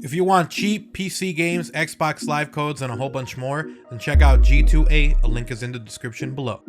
If you want cheap PC games, Xbox Live codes, and a whole bunch more, then check out G2A. A link is in the description below.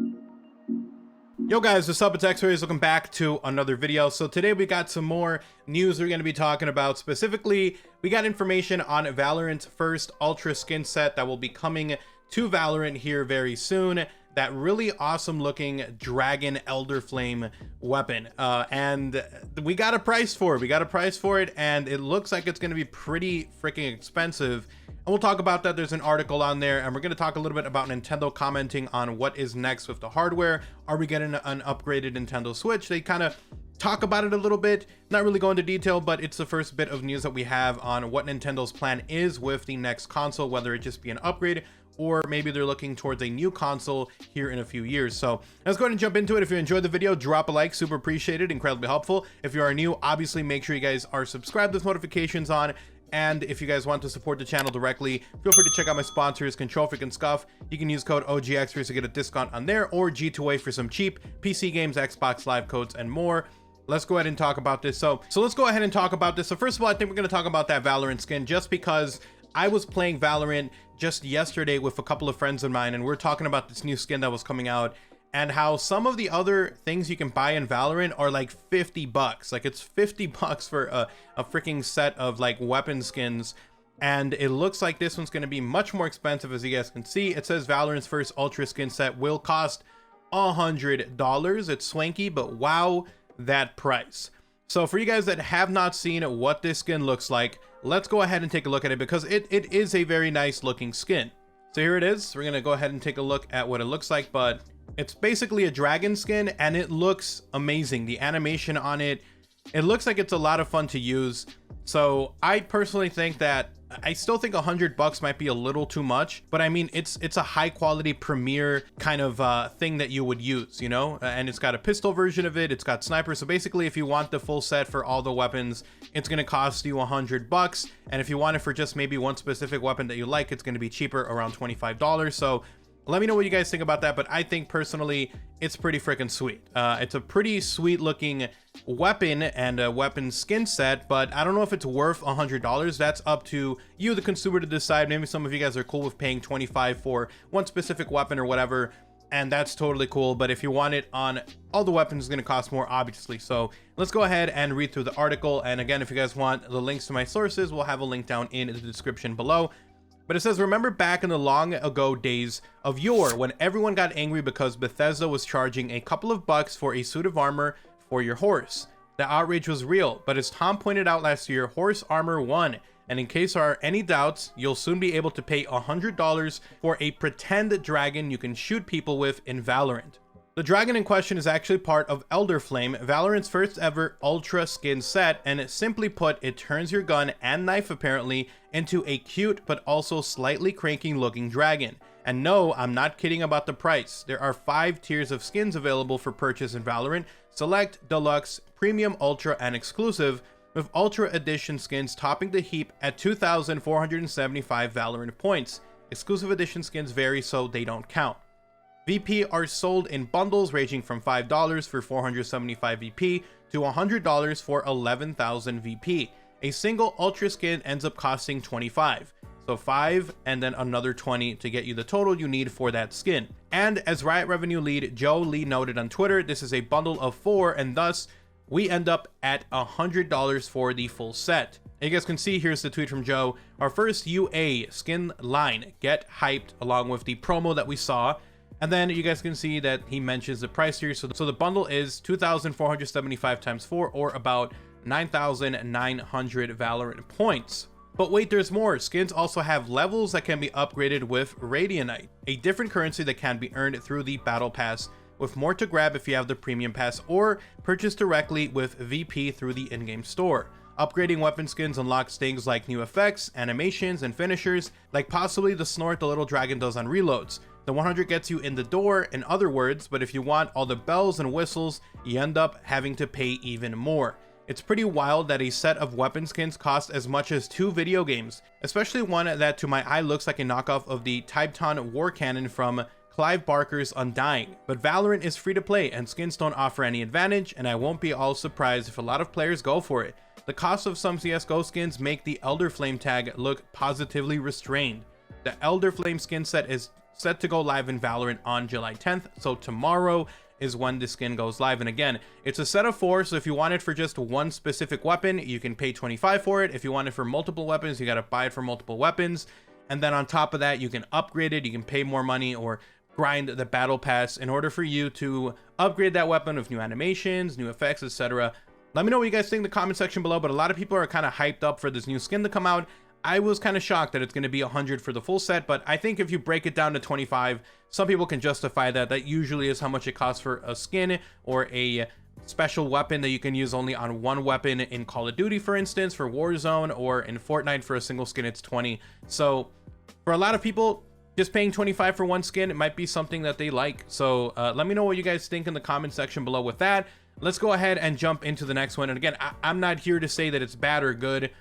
Yo guys, what's up? It's XRAYZ. Welcome back to another video. So today we got some more news we're going to be talking about. Specifically, we got information on Valorant's first Ultra skin set that will be coming to Valorant here very soon. That really awesome looking Dragon Elder Flame weapon. And we got a price for it. We got a price for it, and it looks like it's going to be pretty freaking expensive. And we'll talk about that. There's an article on there, and we're going to talk a little bit about Nintendo commenting on what is next with the hardware. Are we getting an upgraded Nintendo Switch? They kind of talk about it a little bit, not really go into detail, but it's the first bit of news that we have on what Nintendo's plan is with the next console, whether it just be an upgrade or maybe they're looking towards a new console here in a few years. So let's go ahead and jump into it. If you enjoyed the video, drop a like, super appreciated, incredibly helpful. If you are new, obviously make sure you guys are subscribed with notifications on. And if you guys want to support the channel directly, feel free to check out my sponsors, Control Freak and Scuff. You can use code OGXRAYZ to get a discount on there, or G2A for some cheap PC games, Xbox Live codes, and more. Let's go ahead and talk about this. So let's go ahead and talk about this. So first of all, I think we're going to talk about that Valorant skin, just because I was playing Valorant just yesterday with a couple of friends of mine, and we're talking about this new skin that was coming out and how some of the other things you can buy in Valorant are like 50 bucks. Like it's 50 bucks for a freaking set of like weapon skins. And it looks like this one's going to be much more expensive. As you guys can see, it says Valorant's first Ultra skin set will cost $100. It's swanky, but wow, that price. So for you guys that have not seen what this skin looks like, let's go ahead and take a look at it, because it is a very nice looking skin. So here it is. We're going to go ahead and take a look at what it looks like, but it's basically a dragon skin and it looks amazing. The animation on it, it looks like it's a lot of fun to use. So I personally think that I still think $100 might be a little too much, but I mean, it's a high quality premier kind of thing that you would use, you know, and it's got a pistol version of it. It's got sniper. So basically, if you want the full set for all the weapons, it's going to cost you $100. And if you want it for just maybe one specific weapon that you like, it's going to be cheaper, around $25. So let me know what you guys think about that, but I think personally it's pretty freaking sweet. It's a pretty sweet looking weapon and a weapon skin set, but I don't know if it's worth $100. That's up to you, the consumer, to decide. Maybe some of you guys are cool with paying $25 for one specific weapon or whatever, and that's totally cool. But if you want it on all the weapons, it's going to cost more, obviously. So let's go ahead and read through the article. And again, if you guys want the links to my sources, we'll have a link down in the description below. But it says, remember back in the long ago days of yore, when everyone got angry because Bethesda was charging a couple of bucks for a suit of armor for your horse. The outrage was real, but as Tom pointed out last year, horse armor won. And in case there are any doubts, you'll soon be able to pay $100 for a pretend dragon you can shoot people with in Valorant. The dragon in question is actually part of Elder Flame, Valorant's first ever Ultra skin set, and simply put, it turns your gun and knife apparently into a cute but also slightly cranky looking dragon. And no, I'm not kidding about the price. There are 5 tiers of skins available for purchase in Valorant: Select, Deluxe, Premium, Ultra, and Exclusive, with Ultra Edition skins topping the heap at 2,475 Valorant points. Exclusive Edition skins vary, so they don't count. VP are sold in bundles ranging from $5 for 475 VP to $100 for 11,000 VP. A single Ultra skin ends up costing $25. So 5 and then another 20 to get you the total you need for that skin. And as Riot Revenue lead Joe Lee noted on Twitter, this is a bundle of 4, and thus we end up at $100 for the full set. You guys can see, here's the tweet from Joe. Our first UA skin line, get hyped, along with the promo that we saw. And then you guys can see that he mentions the price here. So the bundle is 2,475 times 4, or about 9,900 Valorant points. But wait, there's more. Skins also have levels that can be upgraded with Radianite, a different currency that can be earned through the Battle Pass, with more to grab if you have the Premium Pass, or purchase directly with VP through the in-game store. Upgrading weapon skins unlocks things like new effects, animations, and finishers, like possibly the snort the little dragon does on reloads. The 100 gets you in the door, in other words, but if you want all the bells and whistles, you end up having to pay even more. It's pretty wild that a set of weapon skins cost as much as 2 video games, especially one that to my eye looks like a knockoff of the Typton War Cannon from Clive Barker's Undying. But Valorant is free to play and skins don't offer any advantage, and I won't be all surprised if a lot of players go for it. The cost of some CSGO skins make the Elder Flame tag look positively restrained. The Elder Flame skin set is set to go live in Valorant on July 10th, so tomorrow is when the skin goes live. And again, it's a set of 4, so if you want it for just one specific weapon, you can pay 25 for it. If you want it for multiple weapons, you got to buy it for multiple weapons. And then on top of that, you can upgrade it, you can pay more money or grind the battle pass in order for you to upgrade that weapon with new animations, new effects, etc. Let me know what you guys think in the comment section below, but a lot of people are kind of hyped up for this new skin to come out. I was kind of shocked that it's going to be 100 for the full set, but I think if you break it down to 25, some people can justify that. That usually is how much it costs for a skin or a special weapon that you can use only on one weapon in Call of Duty, for instance, for Warzone, or in Fortnite for a single skin, it's 20. So for a lot of people, just paying 25 for one skin, it might be something that they like. So let me know what you guys think in the comment section below with that. Let's go ahead and jump into the next one. And again, I'm not here to say that it's bad or good.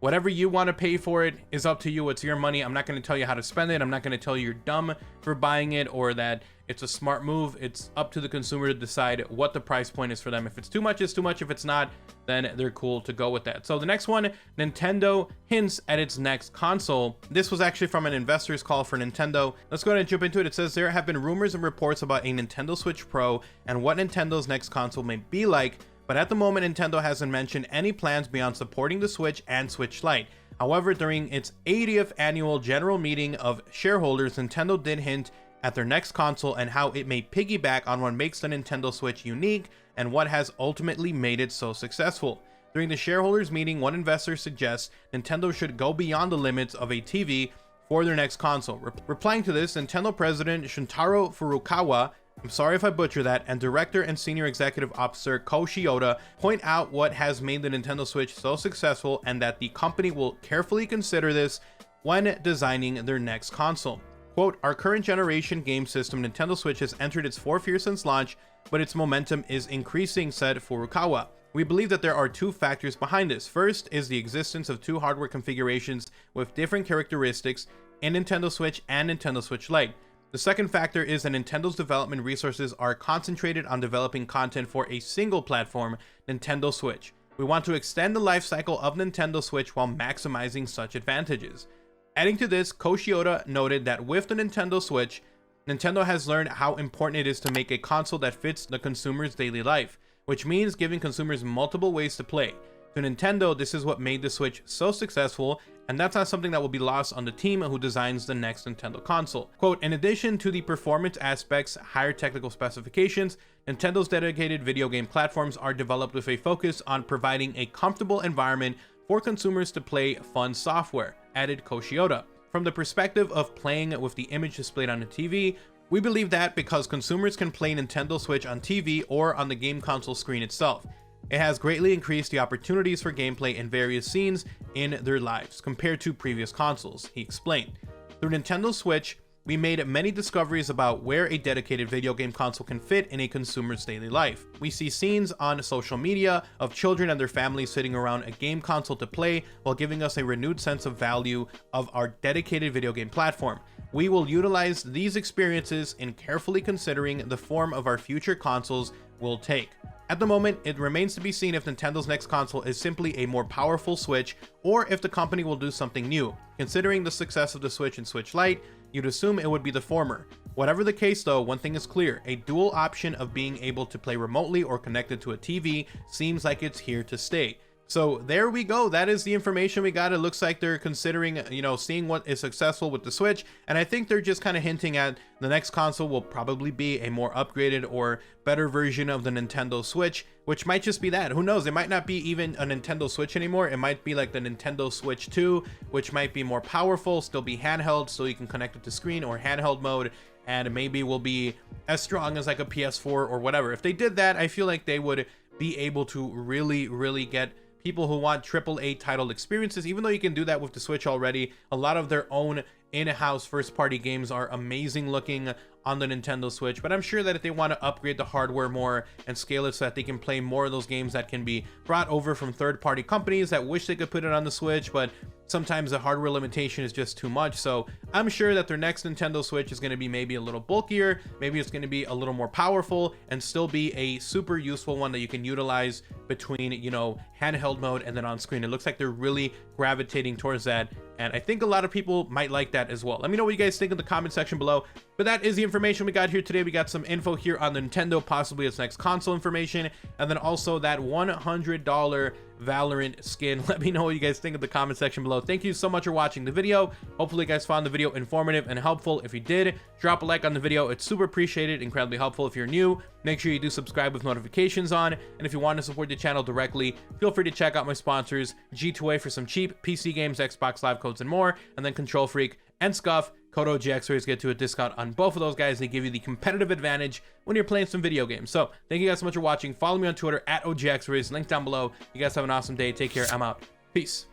Whatever you want to pay for it is up to you. It's your money. I'm not going to tell you how to spend it. I'm not going to tell you you're dumb for buying it or that it's a smart move. It's up to the consumer to decide what the price point is for them. If it's too much, it's too much. If it's not, then they're cool to go with that. So the next one, Nintendo hints at its next console. This was actually from an investor's call for Nintendo. Let's go ahead and jump into it. It says there have been rumors and reports about a Nintendo Switch Pro and what Nintendo's next console may be like. But at the moment, Nintendo hasn't mentioned any plans beyond supporting the Switch and Switch Lite. However, during its 80th annual general meeting of shareholders, Nintendo did hint at their next console and how it may piggyback on what makes the Nintendo Switch unique and what has ultimately made it so successful. During the shareholders meeting, one investor suggests Nintendo should go beyond the limits of a TV for their next console. Replying to this, Nintendo president Shuntaro Furukawa, I'm sorry if I butcher that, and director and senior executive officer Ko Shioda point out what has made the Nintendo Switch so successful and that the company will carefully consider this when designing their next console. Quote, our current generation game system Nintendo Switch has entered its 4th year since launch, but its momentum is increasing, said Furukawa. We believe that there are 2 factors behind this. First is the existence of 2 hardware configurations with different characteristics in Nintendo Switch and Nintendo Switch Lite. The second factor is that Nintendo's development resources are concentrated on developing content for a single platform, Nintendo Switch. We want to extend the life cycle of Nintendo Switch while maximizing such advantages. Adding to this, Ko Shioda noted that with the Nintendo Switch, Nintendo has learned how important it is to make a console that fits the consumer's daily life, which means giving consumers multiple ways to play. To Nintendo, this is what made the Switch so successful, and that's not something that will be lost on the team who designs the next Nintendo console. Quote, in addition to the performance aspects, higher technical specifications, Nintendo's dedicated video game platforms are developed with a focus on providing a comfortable environment for consumers to play fun software, added Ko Shioda. From the perspective of playing with the image displayed on the TV, we believe that because consumers can play Nintendo Switch on TV or on the game console screen itself, it has greatly increased the opportunities for gameplay in various scenes in their lives compared to previous consoles, he explained. Through Nintendo Switch, we made many discoveries about where a dedicated video game console can fit in a consumer's daily life. We see scenes on social media of children and their families sitting around a game console to play while giving us a renewed sense of value of our dedicated video game platform. We will utilize these experiences in carefully considering the form of our future consoles will take. At the moment, it remains to be seen if Nintendo's next console is simply a more powerful Switch or if the company will do something new. Considering the success of the Switch and Switch Lite, you'd assume it would be the former. Whatever the case though, one thing is clear, a dual option of being able to play remotely or connected to a TV seems like it's here to stay. So there we go. That is the information we got. It looks like they're considering, seeing what is successful with the Switch. And I think they're just kind of hinting at the next console will probably be a more upgraded or better version of the Nintendo Switch, which might just be that. Who knows? It might not be even a Nintendo Switch anymore. It might be like the Nintendo Switch 2, which might be more powerful, still be handheld, so you can connect it to screen or handheld mode, and maybe will be as strong as like a PS4 or whatever. If they did that, I feel like they would be able to really get people who want AAA titled experiences. Even though you can do that with the Switch already, a lot of their own in-house first-party games are amazing looking on the Nintendo Switch, but I'm sure that if they want to upgrade the hardware more and scale it so that they can play more of those games that can be brought over from third-party companies that wish they could put it on the Switch, but sometimes the hardware limitation is just too much. So I'm sure that their next Nintendo Switch is going to be maybe a little bulkier, maybe it's going to be a little more powerful, and still be a super useful one that you can utilize between, you know, handheld mode and then on screen. It looks like they're really gravitating towards that, and I think a lot of people might like that as well. Let me know what you guys think in the comment section below. But that is the information we got here today. We got some info here on the Nintendo, possibly its next console information, and then also that $100 Valorant skin. Let me know what you guys think in the comment section below. Thank you so much for watching the video. Hopefully you guys found the video informative and helpful. If you did, drop a like on the video. It's super appreciated, incredibly helpful. If you're new, make sure you do subscribe with notifications on. And if you want to support the channel directly, feel free to check out my sponsors, G2A for some cheap PC games, Xbox Live codes, and more, and then Control Freak and Scuff. Code OGXRAYZ get to a discount on both of those guys. They give you the competitive advantage when you're playing some video games. So thank you guys so much for watching. Follow me on Twitter at OGXRAYZ, link down below. You guys have an awesome day. Take care. I'm out. Peace.